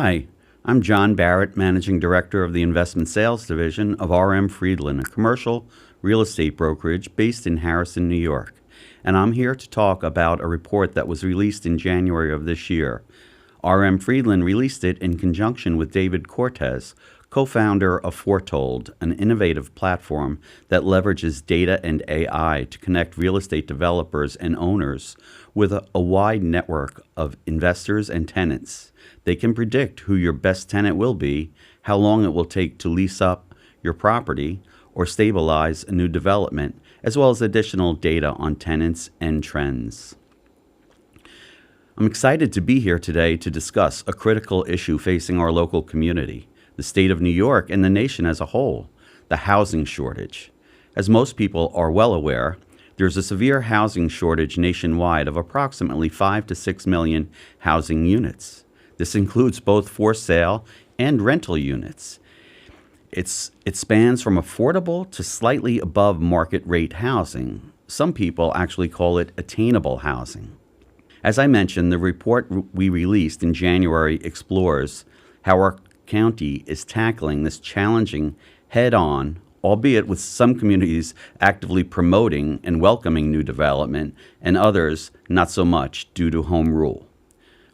Hi, I'm John Barrett, Managing Director of the Investment Sales Division of RM Friedland, a commercial real estate brokerage based in Harrison, New York. And I'm here to talk about a report that was released in January of this year. RM Friedland released it in conjunction with David Cortez, co-founder of Foretold, an innovative platform that leverages data and AI to connect real estate developers and owners with a wide network of investors and tenants. They can predict who your best tenant will be, how long it will take to lease up your property or stabilize a new development, as well as additional data on tenants and trends. I'm excited to be here today to discuss a critical issue facing our local community, the state of New York, and the nation as a whole, the housing shortage. As most people are well aware, there's a severe housing shortage nationwide of approximately 5 to 6 million housing units. This includes both for sale and rental units. It spans from affordable to slightly above market rate housing. Some people actually call it attainable housing. As I mentioned, the report we released in January explores how our county is tackling this challenging head-on, albeit with some communities actively promoting and welcoming new development and others not so much due to home rule.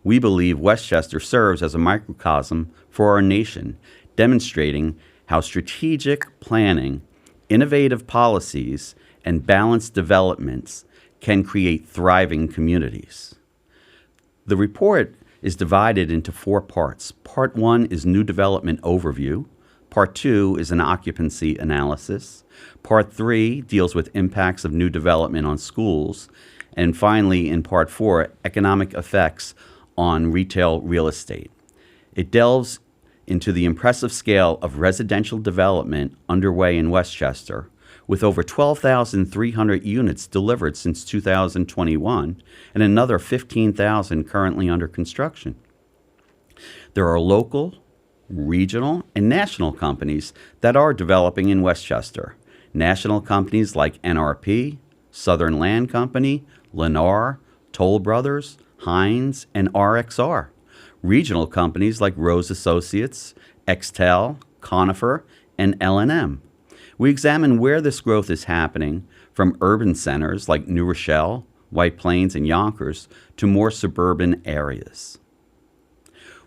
We believe Westchester serves as a microcosm for our nation, demonstrating how strategic planning, innovative policies, and balanced developments can create thriving communities. The report is divided into 4 parts. Part 1 is new development overview. Part 2 is an occupancy analysis. Part 3 deals with impacts of new development on schools. And finally, in Part 4, economic effects on retail real estate. It delves into the impressive scale of residential development underway in Westchester, with over 12,300 units delivered since 2021 and another 15,000 currently under construction. There are local, regional, and national companies that are developing in Westchester. National companies like NRP, Southern Land Company, Lennar, Toll Brothers, Hines, and RXR. Regional companies like Rose Associates, Extel, Conifer, and L&M. We examine where this growth is happening, from urban centers like New Rochelle, White Plains, and Yonkers to more suburban areas.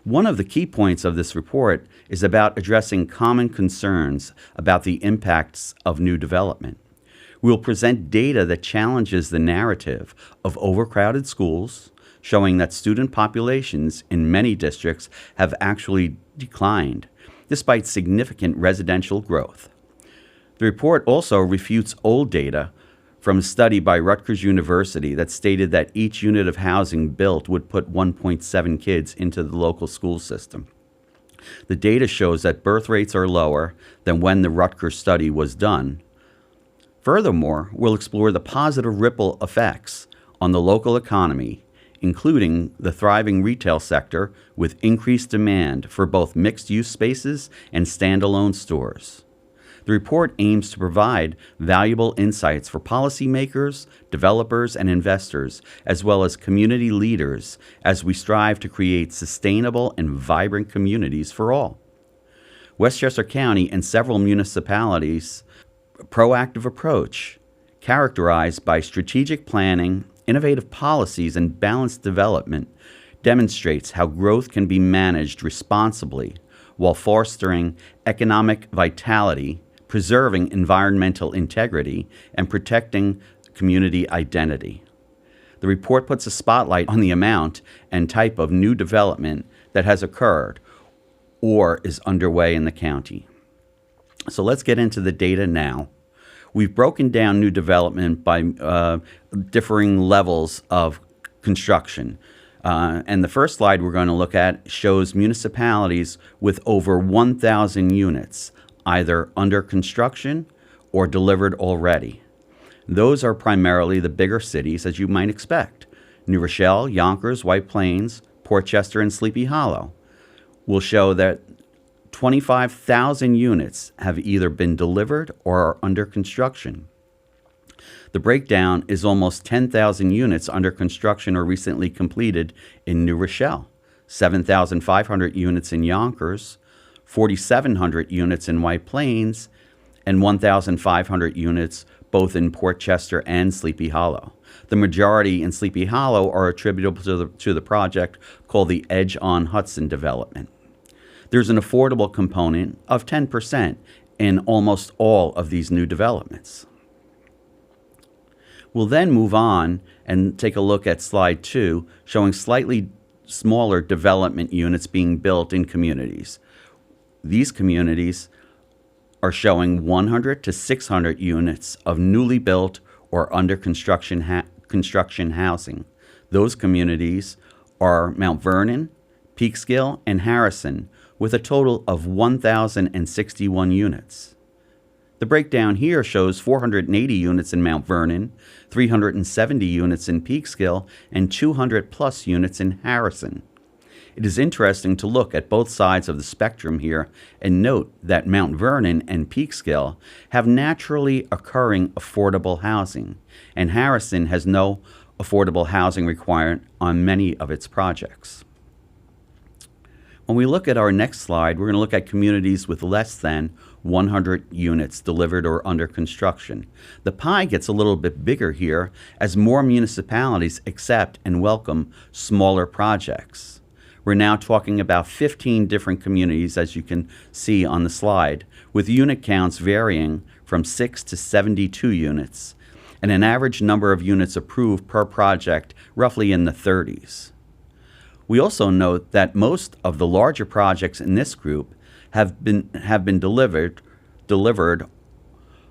One of the key points of this report is about addressing common concerns about the impacts of new development. We'll present data that challenges the narrative of overcrowded schools, showing that student populations in many districts have actually declined, despite significant residential growth. The report also refutes old data from a study by Rutgers University that stated that each unit of housing built would put 1.7 kids into the local school system. The data shows that birth rates are lower than when the Rutgers study was done. Furthermore, we'll explore the positive ripple effects on the local economy, including the thriving retail sector with increased demand for both mixed-use spaces and standalone stores. The report aims to provide valuable insights for policymakers, developers, and investors, as well as community leaders, as we strive to create sustainable and vibrant communities for all. Westchester County and several municipalities' proactive approach, characterized by strategic planning, innovative policies, and balanced development, demonstrates how growth can be managed responsibly while fostering economic vitality, preserving environmental integrity, and protecting community identity. The report puts a spotlight on the amount and type of new development that has occurred or is underway in the county. So let's get into the data now. We've broken down new development by differing levels of construction. And the first slide we're going to look at shows municipalities with over 1,000 units, either under construction or delivered already. Those are primarily the bigger cities, as you might expect: New Rochelle, Yonkers, White Plains, Portchester, and Sleepy Hollow. Will show that 25,000 units have either been delivered or are under construction. The breakdown is almost 10,000 units under construction or recently completed in New Rochelle, 7,500 units in Yonkers, 4,700 units in White Plains, and 1,500 units both in Portchester and Sleepy Hollow. The majority in Sleepy Hollow are attributable to the project called the Edge on Hudson development. There's an affordable component of 10% in almost all of these new developments. We'll then move on and take a look at slide 2, showing slightly smaller development units being built in communities. These communities are showing 100 to 600 units of newly built or under construction housing. Those communities are Mount Vernon, Peekskill, and Harrison, with a total of 1,061 units. The breakdown here shows 480 units in Mount Vernon, 370 units in Peekskill, and 200 plus units in Harrison. It is interesting to look at both sides of the spectrum here and note that Mount Vernon and Peekskill have naturally occurring affordable housing, and Harrison has no affordable housing requirement on many of its projects. When we look at our next slide, we're going to look at communities with less than 100 units delivered or under construction. The pie gets a little bit bigger here as more municipalities accept and welcome smaller projects. We're now talking about 15 different communities, as you can see on the slide, with unit counts varying from 6 to 72 units, and an average number of units approved per project roughly in the 30s. We also note that most of the larger projects in this group have been delivered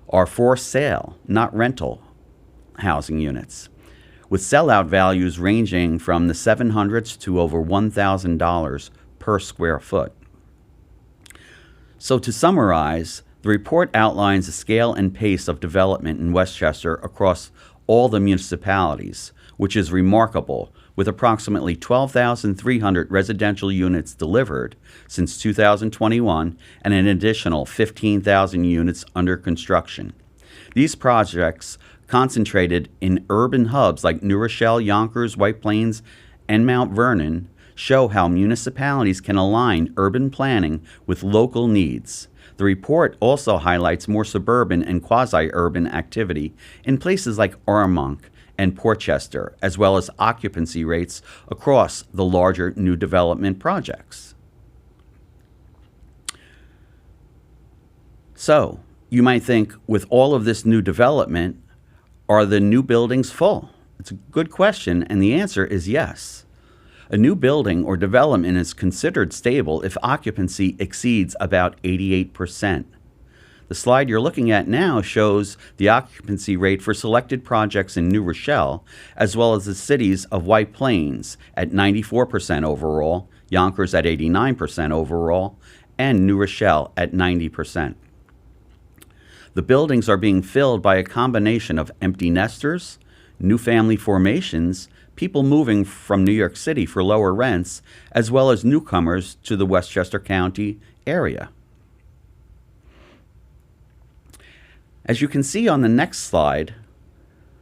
are for sale, not rental housing units, with sellout values ranging from the $700s to over $1,000 per square foot. So to summarize, the report outlines the scale and pace of development in Westchester across all the municipalities, which is remarkable, with approximately 12,300 residential units delivered since 2021 and an additional 15,000 units under construction. These projects, concentrated in urban hubs like New Rochelle, Yonkers, White Plains, and Mount Vernon, show how municipalities can align urban planning with local needs. The report also highlights more suburban and quasi-urban activity in places like Armonk and Portchester, as well as occupancy rates across the larger new development projects. So, you might think, with all of this new development, are the new buildings full? It's a good question, and the answer is yes. A new building or development is considered stable if occupancy exceeds about 88%. The slide you're looking at now shows the occupancy rate for selected projects in New Rochelle, as well as the cities of White Plains at 94% overall, Yonkers at 89% overall, and New Rochelle at 90%. The buildings are being filled by a combination of empty nesters, new family formations, people moving from New York City for lower rents, as well as newcomers to the Westchester County area. As you can see on the next slide,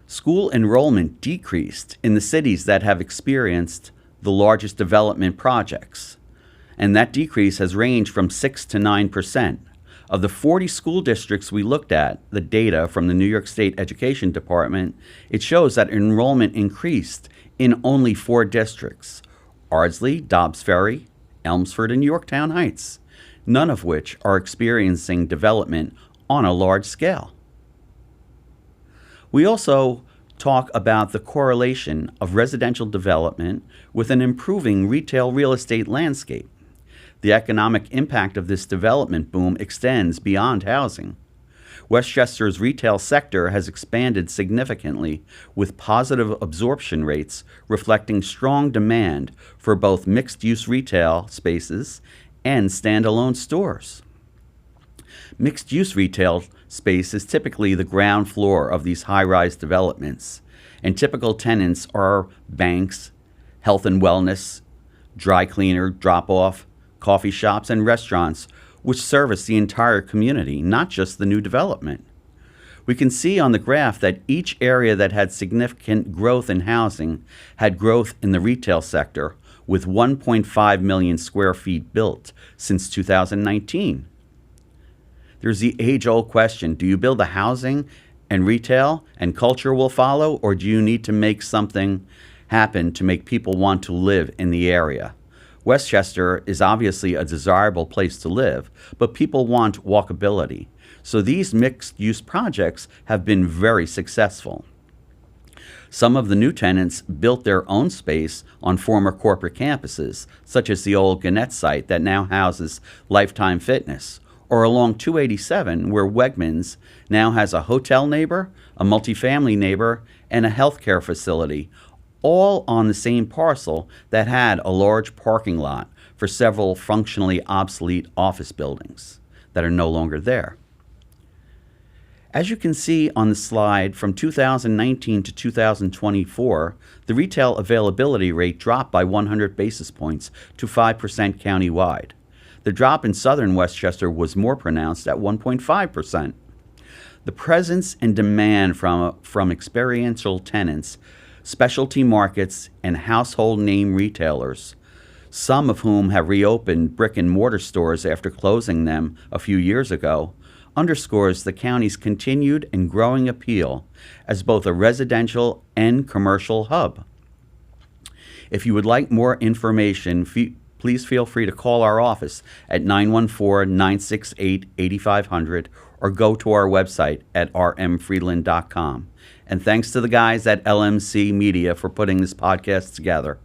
school enrollment decreased in the cities that have experienced the largest development projects, and that decrease has ranged from 6 to 9%. Of the 40 school districts we looked at, the data from the New York State Education Department, it shows that enrollment increased in only 4 districts: Ardsley, Dobbs Ferry, Elmsford, and Yorktown Heights, none of which are experiencing development on a large scale. We also talk about the correlation of residential development with an improving retail real estate landscape. The economic impact of this development boom extends beyond housing. Westchester's retail sector has expanded significantly, with positive absorption rates reflecting strong demand for both mixed-use retail spaces and standalone stores. Mixed-use retail space is typically the ground floor of these high-rise developments, and typical tenants are banks, health and wellness, dry cleaner, drop-off, coffee shops, and restaurants, which service the entire community, not just the new development. We can see on the graph that each area that had significant growth in housing had growth in the retail sector, with 1.5 million square feet built since 2019. There's the age-old question, do you build a housing and retail and culture will follow, or do you need to make something happen to make people want to live in the area? Westchester is obviously a desirable place to live, but people want walkability. So these mixed-use projects have been very successful. Some of the new tenants built their own space on former corporate campuses, such as the old Gannett site that now houses Lifetime Fitness, or along 287 where Wegmans now has a hotel neighbor, a multifamily neighbor, and a healthcare facility, all on the same parcel that had a large parking lot for several functionally obsolete office buildings that are no longer there. As you can see on the slide, from 2019 to 2024, the retail availability rate dropped by 100 basis points to 5% countywide. The drop in southern Westchester was more pronounced at 1.5%. The presence and demand from experiential tenants, specialty markets, and household name retailers, some of whom have reopened brick and mortar stores after closing them a few years ago, underscores the county's continued and growing appeal as both a residential and commercial hub. If you would like more information, please feel free to call our office at 914-968-8500 or go to our website at rmfriedland.com. And thanks to the guys at LMC Media for putting this podcast together.